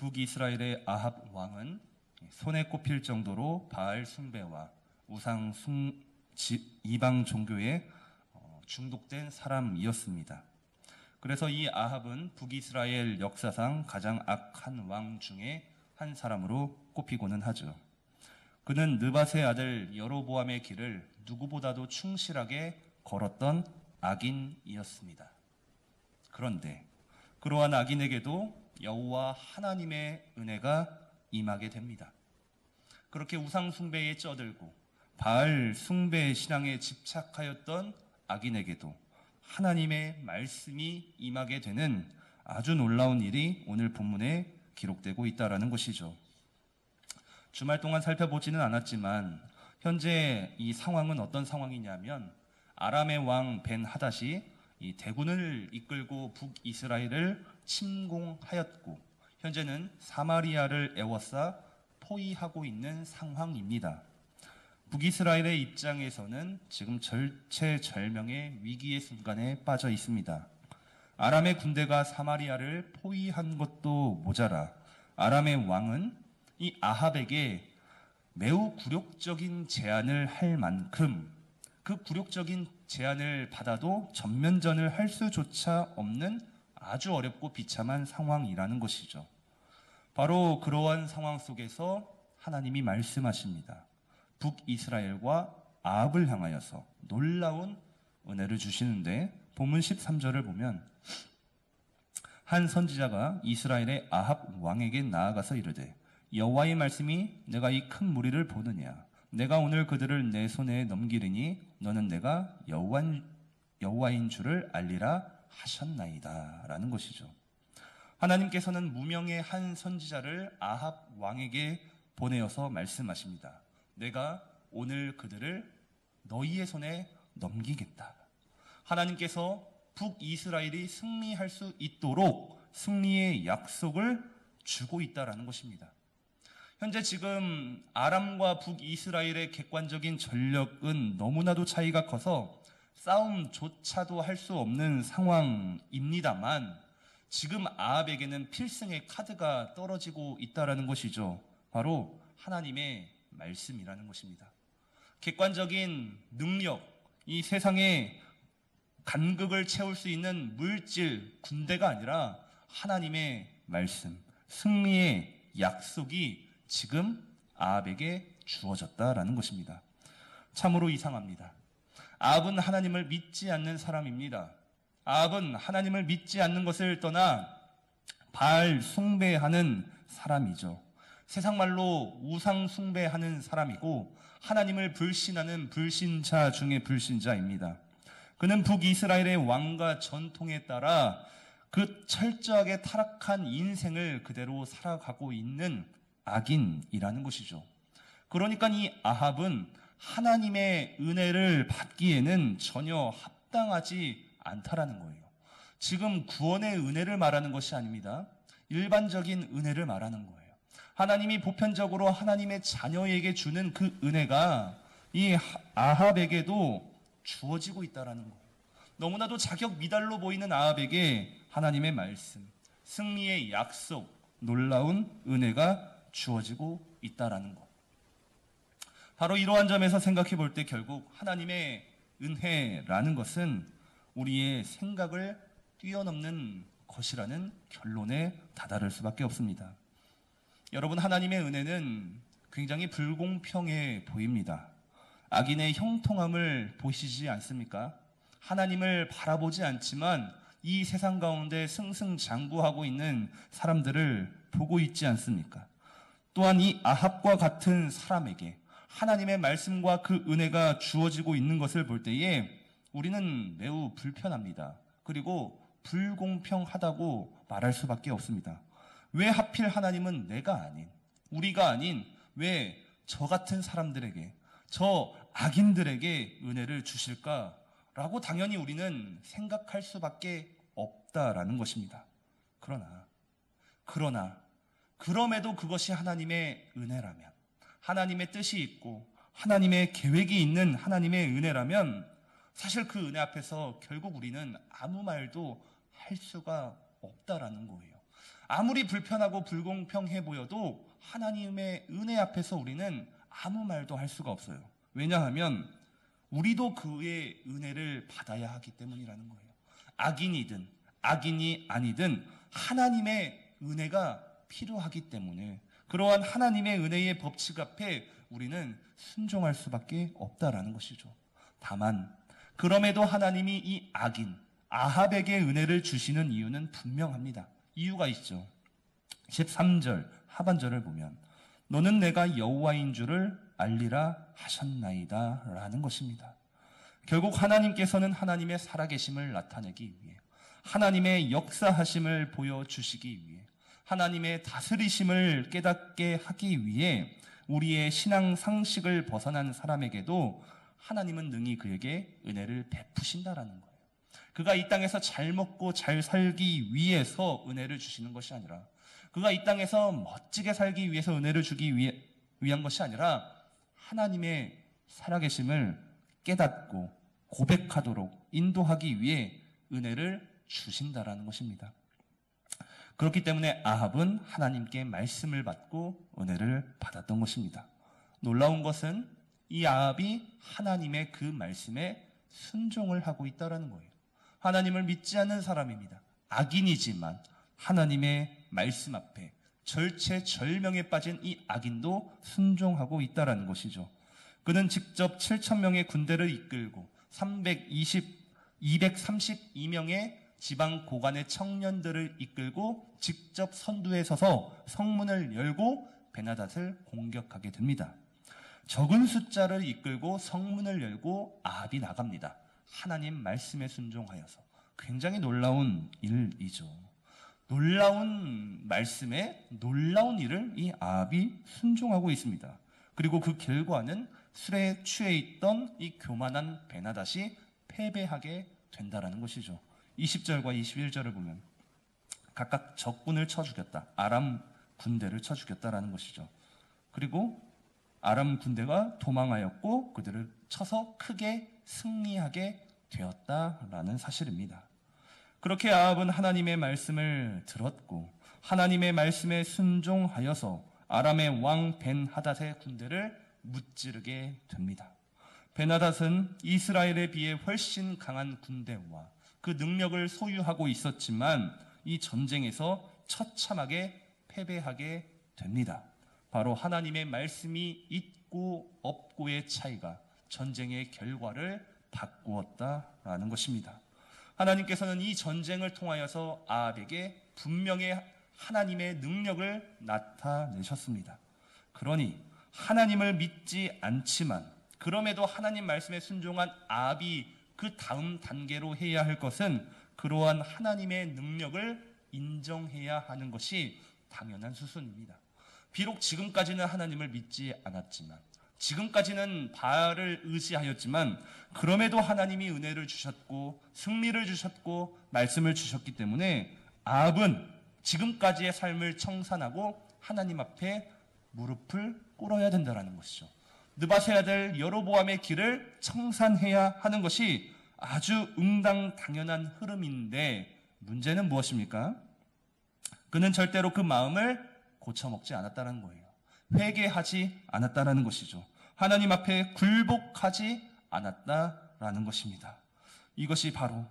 북이스라엘의 아합 왕은 손에 꼽힐 정도로 바알 숭배와 이방 종교에 중독된 사람이었습니다. 그래서 이 아합은 북이스라엘 역사상 가장 악한 왕 중에 한 사람으로 꼽히고는 하죠. 그는 느밧의 아들 여로보암의 길을 누구보다도 충실하게 걸었던 악인이었습니다. 그런데 그러한 악인에게도 여호와 하나님의 은혜가 임하게 됩니다. 그렇게 우상 숭배에 쩌들고 바알 숭배 신앙에 집착하였던 악인에게도 하나님의 말씀이 임하게 되는 아주 놀라운 일이 오늘 본문에 기록되고 있다는 것이죠. 주말 동안 살펴보지는 않았지만 현재 이 상황은 어떤 상황이냐면 아람의 왕 벤 하닷이 이 대군을 이끌고 북이스라엘을 침공하였고 현재는 사마리아를 에워싸 포위하고 있는 상황입니다. 북이스라엘의 입장에서는 지금 절체절명의 위기의 순간에 빠져 있습니다. 아람의 군대가 사마리아를 포위한 것도 모자라 아람의 왕은 이 아합에게 매우 굴욕적인 제안을 할 만큼 그 굴욕적인 제안을 받아도 전면전을 할 수조차 없는 아주 어렵고 비참한 상황이라는 것이죠. 바로 그러한 상황 속에서 하나님이 말씀하십니다. 북이스라엘과 아합을 향하여서 놀라운 은혜를 주시는데 본문 13절을 보면 한 선지자가 이스라엘의 아합 왕에게 나아가서 이르되 여호와의 말씀이 내가 이 큰 무리를 보느냐 내가 오늘 그들을 내 손에 넘기리니 너는 내가 여호와인 줄을 알리라 하셨나이다 라는 것이죠. 하나님께서는 무명의 한 선지자를 아합 왕에게 보내어서 말씀하십니다. 내가 오늘 그들을 너희의 손에 넘기겠다. 하나님께서 북이스라엘이 승리할 수 있도록 승리의 약속을 주고 있다라는 것입니다. 현재 지금 아람과 북이스라엘의 객관적인 전력은 너무나도 차이가 커서 싸움조차도 할 수 없는 상황입니다만 지금 아합에게는 필승의 카드가 떨어지고 있다는 것이죠. 바로 하나님의 말씀이라는 것입니다. 객관적인 능력, 이 세상의 간극을 채울 수 있는 물질, 군대가 아니라 하나님의 말씀, 승리의 약속이 지금 아합에게 주어졌다라는 것입니다. 참으로 이상합니다. 아합은 하나님을 믿지 않는 사람입니다. 아합은 하나님을 믿지 않는 것을 떠나 바알 숭배하는 사람이죠. 세상 말로 우상 숭배하는 사람이고 하나님을 불신하는 불신자 중에 불신자입니다. 그는 북이스라엘의 왕과 전통에 따라 그 철저하게 타락한 인생을 그대로 살아가고 있는 악인이라는 것이죠. 그러니까 이 아합은 하나님의 은혜를 받기에는 전혀 합당하지 않다라는 거예요. 지금 구원의 은혜를 말하는 것이 아닙니다. 일반적인 은혜를 말하는 거예요. 하나님이 보편적으로 하나님의 자녀에게 주는 그 은혜가 이 아합에게도 주어지고 있다라는 거예요. 너무나도 자격 미달로 보이는 아합에게 하나님의 말씀, 승리의 약속, 놀라운 은혜가 주어지고 있다라는 것. 바로 이러한 점에서 생각해 볼 때 결국 하나님의 은혜라는 것은 우리의 생각을 뛰어넘는 것이라는 결론에 다다를 수밖에 없습니다. 여러분, 하나님의 은혜는 굉장히 불공평해 보입니다. 악인의 형통함을 보시지 않습니까? 하나님을 바라보지 않지만 이 세상 가운데 승승장구하고 있는 사람들을 보고 있지 않습니까? 또한 이 아합과 같은 사람에게 하나님의 말씀과 그 은혜가 주어지고 있는 것을 볼 때에 우리는 매우 불편합니다. 그리고 불공평하다고 말할 수밖에 없습니다. 왜 하필 하나님은 내가 아닌, 우리가 아닌 왜 저 같은 사람들에게, 저 악인들에게 은혜를 주실까라고 당연히 우리는 생각할 수밖에 없다라는 것입니다. 그럼에도 그것이 하나님의 은혜라면, 하나님의 뜻이 있고 하나님의 계획이 있는 하나님의 은혜라면 사실 그 은혜 앞에서 결국 우리는 아무 말도 할 수가 없다라는 거예요. 아무리 불편하고 불공평해 보여도 하나님의 은혜 앞에서 우리는 아무 말도 할 수가 없어요. 왜냐하면 우리도 그의 은혜를 받아야 하기 때문이라는 거예요. 악인이든 악인이 아니든 하나님의 은혜가 필요하기 때문에 그러한 하나님의 은혜의 법칙 앞에 우리는 순종할 수밖에 없다라는 것이죠. 다만 그럼에도 하나님이 이 악인 아합에게 은혜를 주시는 이유는 분명합니다. 이유가 있죠. 13절 하반절을 보면 너는 내가 여호와인 줄을 알리라 하셨나이다 라는 것입니다. 결국 하나님께서는 하나님의 살아계심을 나타내기 위해 하나님의 역사하심을 보여주시기 위해 하나님의 다스리심을 깨닫게 하기 위해 우리의 신앙 상식을 벗어난 사람에게도 하나님은 능히 그에게 은혜를 베푸신다라는 거예요. 그가 이 땅에서 잘 먹고 잘 살기 위해서 은혜를 주시는 것이 아니라 그가 이 땅에서 멋지게 살기 위해서 은혜를 주기 위한 것이 아니라 하나님의 살아계심을 깨닫고 고백하도록 인도하기 위해 은혜를 주신다라는 것입니다. 그렇기 때문에 아합은 하나님께 말씀을 받고 은혜를 받았던 것입니다. 놀라운 것은 이 아합이 하나님의 그 말씀에 순종을 하고 있다는 거예요. 하나님을 믿지 않는 사람입니다. 악인이지만 하나님의 말씀 앞에 절체절명에 빠진 이 악인도 순종하고 있다는 것이죠. 그는 직접 7,000명의 군대를 이끌고 232명의 지방 고관의 청년들을 이끌고 직접 선두에 서서 성문을 열고 베나닷을 공격하게 됩니다. 적은 숫자를 이끌고 성문을 열고 아합이 나갑니다. 하나님 말씀에 순종하여서. 굉장히 놀라운 일이죠. 놀라운 말씀에 놀라운 일을 이 아합이 순종하고 있습니다. 그리고 그 결과는 술에 취해 있던 이 교만한 베나닷이 패배하게 된다라는 것이죠. 20절과 21절을 보면 각각 적군을 쳐 죽였다. 아람 군대를 쳐 죽였다라는 것이죠. 그리고 아람 군대가 도망하였고 그들을 쳐서 크게 승리하게 되었다라는 사실입니다. 그렇게 아합은 하나님의 말씀을 들었고 하나님의 말씀에 순종하여서 아람의 왕 벤하닷의 군대를 무찌르게 됩니다. 벤하닷은 이스라엘에 비해 훨씬 강한 군대와 그 능력을 소유하고 있었지만 이 전쟁에서 처참하게 패배하게 됩니다. 바로 하나님의 말씀이 있고 없고의 차이가 전쟁의 결과를 바꾸었다라는 것입니다. 하나님께서는 이 전쟁을 통하여서 아합에게 분명히 하나님의 능력을 나타내셨습니다. 그러니 하나님을 믿지 않지만 그럼에도 하나님 말씀에 순종한 아합이 그 다음 단계로 해야 할 것은 그러한 하나님의 능력을 인정해야 하는 것이 당연한 수순입니다. 비록 지금까지는 하나님을 믿지 않았지만 지금까지는 바알을 의지하였지만 그럼에도 하나님이 은혜를 주셨고 승리를 주셨고 말씀을 주셨기 때문에 아합은 지금까지의 삶을 청산하고 하나님 앞에 무릎을 꿇어야 된다는 것이죠. 느바세 아들 여로보암의 길을 청산해야 하는 것이 아주 응당당연한 흐름인데 문제는 무엇입니까? 그는 절대로 그 마음을 고쳐먹지 않았다는 거예요. 회개하지 않았다는 것이죠. 하나님 앞에 굴복하지 않았다라는 것입니다. 이것이 바로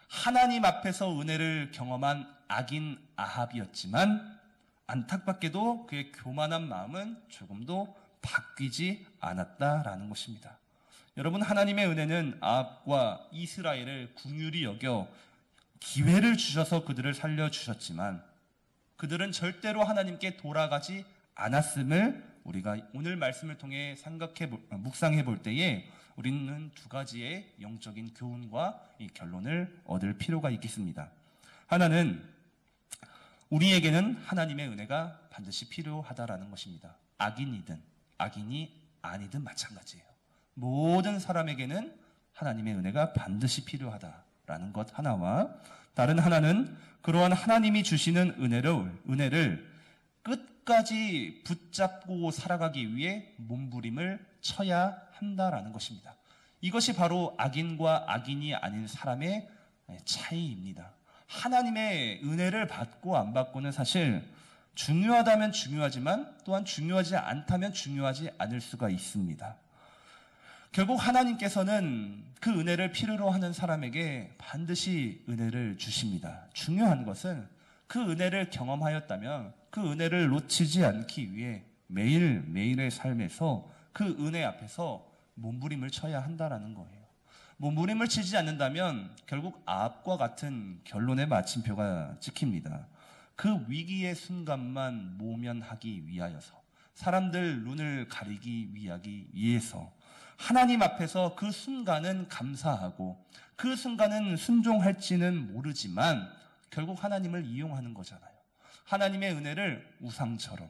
하나님 앞에서 은혜를 경험한 악인 아합이었지만 안타깝게도 그의 교만한 마음은 조금도 바뀌지 않았다라는 것입니다. 여러분, 하나님의 은혜는 아합과 이스라엘을 긍휼히 여겨 기회를 주셔서 그들을 살려주셨지만 그들은 절대로 하나님께 돌아가지 않았음을 우리가 오늘 말씀을 통해 묵상해 볼 때에 우리는 두 가지의 영적인 교훈과 이 결론을 얻을 필요가 있겠습니다. 하나는 우리에게는 하나님의 은혜가 반드시 필요하다라는 것입니다. 악인이든 악인이 아니든 마찬가지예요. 모든 사람에게는 하나님의 은혜가 반드시 필요하다라는 것 하나와 다른 하나는 그러한 하나님이 주시는 은혜를 끝까지 붙잡고 살아가기 위해 몸부림을 쳐야 한다라는 것입니다. 이것이 바로 악인과 악인이 아닌 사람의 차이입니다. 하나님의 은혜를 받고 안 받고는 사실 중요하다면 중요하지만 또한 중요하지 않다면 중요하지 않을 수가 있습니다. 결국 하나님께서는 그 은혜를 필요로 하는 사람에게 반드시 은혜를 주십니다. 중요한 것은 그 은혜를 경험하였다면 그 은혜를 놓치지 않기 위해 매일매일의 삶에서 그 은혜 앞에서 몸부림을 쳐야 한다라는 거예요. 몸부림을 치지 않는다면 결국 아합과 같은 결론의 마침표가 찍힙니다. 그 위기의 순간만 모면하기 위하여서, 사람들 눈을 가리기 위해서 하나님 앞에서 그 순간은 감사하고 그 순간은 순종할지는 모르지만 결국 하나님을 이용하는 거잖아요. 하나님의 은혜를 우상처럼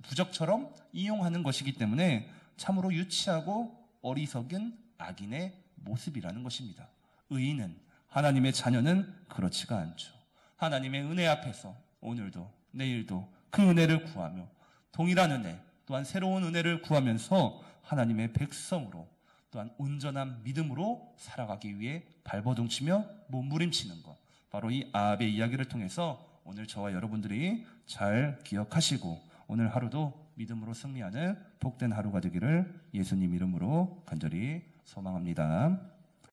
부적처럼 이용하는 것이기 때문에 참으로 유치하고 어리석은 악인의 모습이라는 것입니다. 의인은, 하나님의 자녀는 그렇지가 않죠. 하나님의 은혜 앞에서 오늘도 내일도 그 은혜를 구하며 동일한 은혜 또한 새로운 은혜를 구하면서 하나님의 백성으로 또한 온전한 믿음으로 살아가기 위해 발버둥치며 몸부림치는 것, 바로 이 아합의 이야기를 통해서 오늘 저와 여러분들이 잘 기억하시고 오늘 하루도 믿음으로 승리하는 복된 하루가 되기를 예수님 이름으로 간절히 소망합니다.